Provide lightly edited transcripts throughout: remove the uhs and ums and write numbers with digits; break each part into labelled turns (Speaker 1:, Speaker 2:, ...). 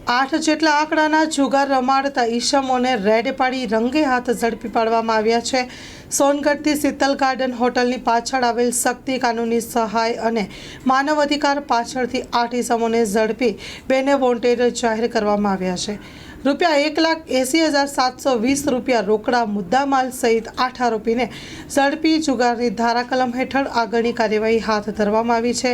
Speaker 1: 8 જેટલા આંકડાના જુગાર રમાડતા ઈસમોને રેડ પાડી રંગે હાથ ઝડપી પાડવામાં આવ્યા છે। સોનગઢથી શીતલ ગાર્ડન હોટલની પાછળ આવેલ શક્તિ કાનૂની સહાય અને માનવ અધિકાર પાછળથી 8 ઈસમોને ઝડપી બેને વોન્ટેડ જાહેર કરવામાં આવ્યા છે। ₹1,80,720 રોકડા મુદ્દામાલ સહિત 8 આરોપીને ઝડપી જુગારની ધારા કલમ હેઠળ આગળની કાર્યવાહી હાથ ધરવામાં આવી છે।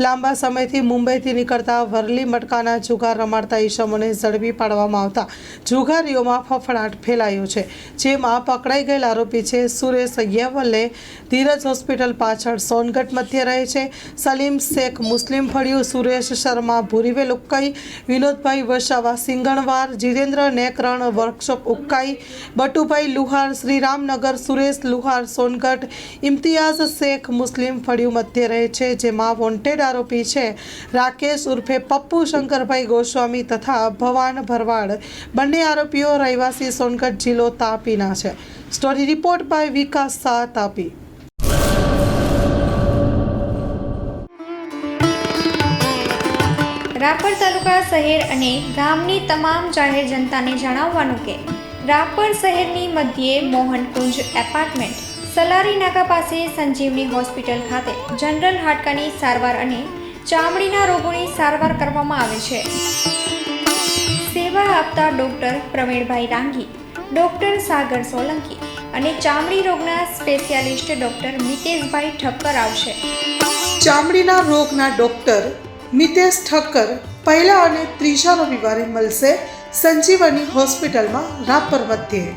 Speaker 1: લાંબા સમયથી મુંબઈથી નીકળતા વરલી મટકાના જુગાર રમાડતા ઈસમોને ઝડપી પાડવામાં આવતા જુગારીઓમાં ફફડાટ ફેલાયો છે, જેમાં પકડાઈ ગયેલ આરોપી છે સુરેશ યેવલે, ધીરજ હોસ્પિટલ પાછળ સોનગઢ મધ્ય રહે છે, સલીમ શેખ મુસ્લિમ ફળિયું, સુરેશ શર્મા ભૂરીવેલ ઉક્કાઈ, વિનોદભાઈ વસાવા સિંગણવાર, जितेंद्र नेकरण वर्कशॉप उक्काई, बटुभाई लुहार श्रीरामनगर, सुरेश लुहार सोनगढ़, इम्तियाज शेख मुस्लिम फड़ियू मध्य रहे छे, जेमां वोंटेड आरोपी छे राकेश उर्फे पप्पू शंकरभाई गोस्वामी तथा भवान भरवाड़। बंने आरोपीओ रहवासी सोनगढ़ जिल्लो तापीना छे। स्टोरी रिपोर्ट बाय विकास शाह, तापी।
Speaker 2: રાપર તાલુકા શહેર અને ગામની તમામ જાહેર જનતાને જણાવવાનું કે રાપર શહેરની મધ્યે મોહનકુંજ એપાર્ટમેન્ટ, સલારી નાકા પાસે સંજીવની હોસ્પિટલ ખાતે જનરલ હાડકાની સારવાર અને ચામડીના રોગોની સારવાર કરવામાં આવે છે। સેવા આપતા ડૉક્ટર પ્રવીણભાઈ રાંગી, ડૉક્ટર સાગર સોલંકી અને ચામડી રોગના સ્પેશિયાલિસ્ટ ડૉક્ટર મિતેશભાઈ ઠક્કર આવશે।
Speaker 1: ચામડીના રોગના ડૉક્ટર મિતેશ ઠક્કર પહેલા અને ત્રીજા રવિવારે મળશે સંજીવની હોસ્પિટલમાં રાપર મધ્યે।